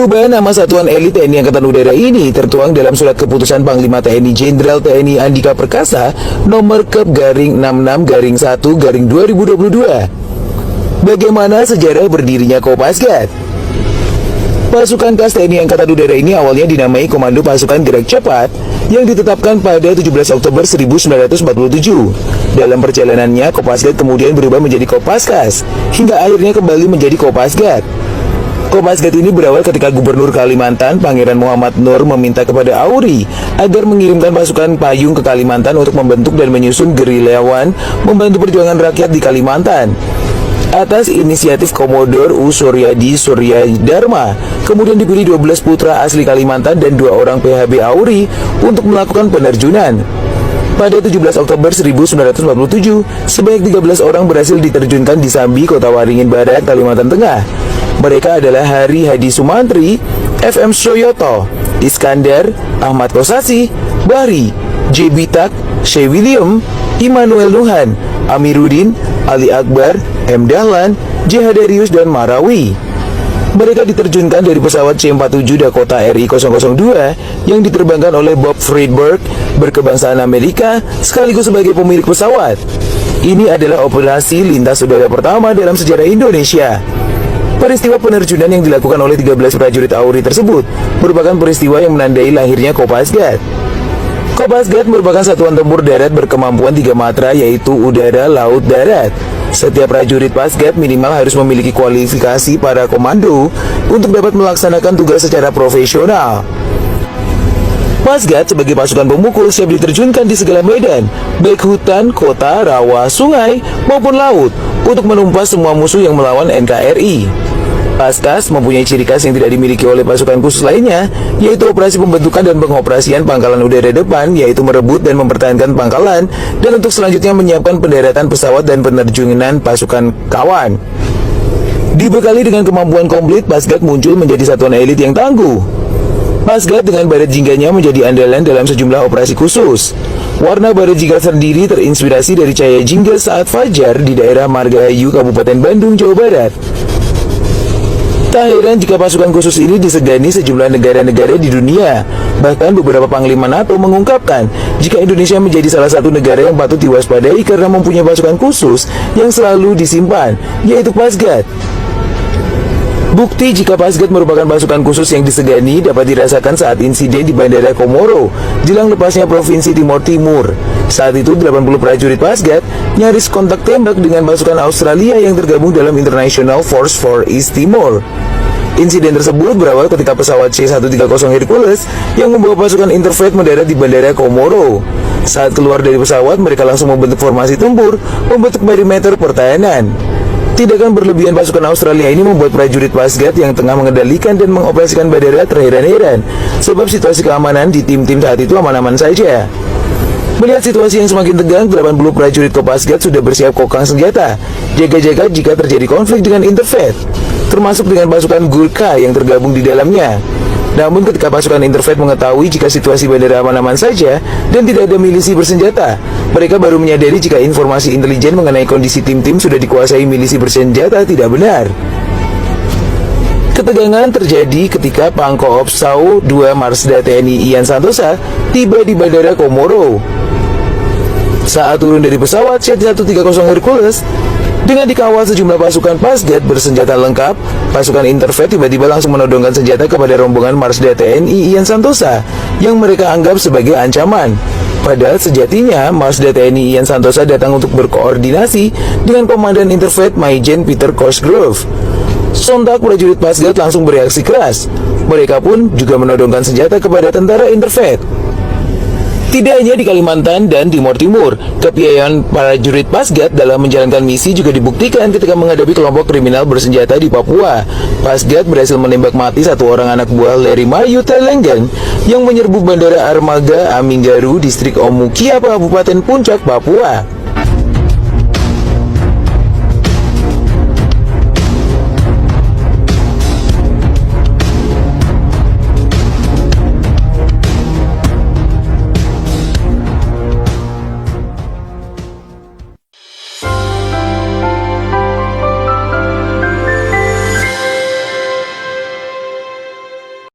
Perubahan nama Satuan Elit TNI Angkatan Udara ini tertuang dalam surat keputusan Panglima TNI Jenderal TNI Andika Perkasa nomor Kep/66/1/2022. Bagaimana sejarah berdirinya Kopasgat? Pasukan Khas TNI Angkatan Udara ini awalnya dinamai Komando Pasukan Gerak Cepat yang ditetapkan pada 17 Oktober 1947. Dalam perjalanannya, Kopasgat kemudian berubah menjadi Kopaskas, hingga akhirnya kembali menjadi Kopasgat. Kopasgat ini berawal ketika Gubernur Kalimantan, Pangeran Muhammad Nur, meminta kepada Auri agar mengirimkan pasukan payung ke Kalimantan untuk membentuk dan menyusun gerilyawan membantu perjuangan rakyat di Kalimantan. Atas inisiatif Komodor U. Suryadi Suryadharma, kemudian dipilih 12 putra asli Kalimantan dan 2 orang PHB Auri untuk melakukan penerjunan. Pada 17 Oktober 1947, sebanyak 13 orang berhasil diterjunkan di Sambi, Kota Waringin Barat, Kalimantan Tengah. Mereka adalah Hari Hadi Sumantri, FM Soyoto, Iskandar, Ahmad Kosasi, Bahri, J. Bitak, Syekh William, Immanuel Nuhan, Amiruddin, Ali Akbar, M. Dahlan, J. Hadarius, dan Marawi. Mereka diterjunkan dari pesawat C-47 Dakota RI-002 yang diterbangkan oleh Bob Friedberg, berkebangsaan Amerika, sekaligus sebagai pemilik pesawat. Ini adalah operasi lintas udara pertama dalam sejarah Indonesia. Peristiwa penerjunan yang dilakukan oleh 13 prajurit Auri tersebut merupakan peristiwa yang menandai lahirnya Kopasgat. Kopasgat merupakan satuan tempur darat berkemampuan 3 matra, yaitu udara, laut, darat. Setiap prajurit Pasgat minimal harus memiliki kualifikasi para komando untuk dapat melaksanakan tugas secara profesional. Pasgat sebagai pasukan pemukul siap diterjunkan di segala medan, baik hutan, kota, rawa, sungai, maupun laut, untuk menumpas semua musuh yang melawan NKRI. Paskas mempunyai ciri khas yang tidak dimiliki oleh pasukan khusus lainnya, yaitu operasi pembentukan dan pengoperasian pangkalan udara depan, yaitu merebut dan mempertahankan pangkalan, dan untuk selanjutnya menyiapkan pendaratan pesawat dan penerjunan pasukan kawan. Dibekali dengan kemampuan komplit, Pasgat muncul menjadi satuan elit yang tangguh. Pasgat dengan baret jingganya menjadi andalan dalam sejumlah operasi khusus. Warna baret jingga sendiri terinspirasi dari cahaya jingga saat fajar di daerah Margahayu, Kabupaten Bandung, Jawa Barat. Tak heran jika pasukan khusus ini disegani sejumlah negara-negara di dunia. Bahkan beberapa panglima NATO mengungkapkan jika Indonesia menjadi salah satu negara yang patut diwaspadai karena mempunyai pasukan khusus yang selalu disimpan, yaitu Pasgat. Bukti jika Pasgat merupakan pasukan khusus yang disegani dapat dirasakan saat insiden di Bandara Komoro, jelang lepasnya Provinsi Timor Timur. Saat itu 80 prajurit Pasgat nyaris kontak tembak dengan pasukan Australia yang tergabung dalam International Force for East Timor. Insiden tersebut berawal ketika pesawat C-130 Hercules yang membawa pasukan Interfleet mendarat di Bandara Komoro. Saat keluar dari pesawat, mereka langsung membentuk formasi tempur, membentuk perimeter pertahanan. Tindakan berlebihan pasukan Australia ini membuat prajurit Pasgat yang tengah mengendalikan dan mengoperasikan bandara terheran-heran, sebab situasi keamanan di tim-tim saat itu aman-aman saja. Melihat situasi yang semakin tegang, 80 prajurit Kopasgat sudah bersiap kokang senjata, jaga-jaga jika terjadi konflik dengan Interfleet, termasuk dengan pasukan Gurkha yang tergabung di dalamnya. Namun ketika pasukan Interfleet mengetahui jika situasi bandara aman-aman saja dan tidak ada milisi bersenjata, mereka baru menyadari jika informasi intelijen mengenai kondisi tim-tim sudah dikuasai milisi bersenjata tidak benar. Ketegangan terjadi ketika Pangkoops Sao 2 Marsda TNI Ian Santosa tiba di Bandara Komoro. Saat turun dari pesawat C-130 Hercules, dengan dikawal sejumlah pasukan Pasgat bersenjata lengkap, pasukan Interfleet tiba-tiba langsung menodongkan senjata kepada rombongan Marsda TNI Ian Santosa yang mereka anggap sebagai ancaman. Padahal sejatinya Marsda TNI Ian Santosa datang untuk berkoordinasi dengan Komandan Interfleet Maijen Peter Cosgrove. Sontak prajurit Pasgat langsung bereaksi keras. Mereka pun juga menodongkan senjata kepada tentara Interfleet. Tidak hanya di Kalimantan dan Timor Timur, kepiawaian prajurit Pasgat dalam menjalankan misi juga dibuktikan ketika menghadapi kelompok kriminal bersenjata di Papua. Pasgat berhasil menembak mati 1 orang anak buah Larry Mayu Telengen yang menyerbu Bandara Armaga Aminggaru, distrik Omukia, Kabupaten Puncak, Papua.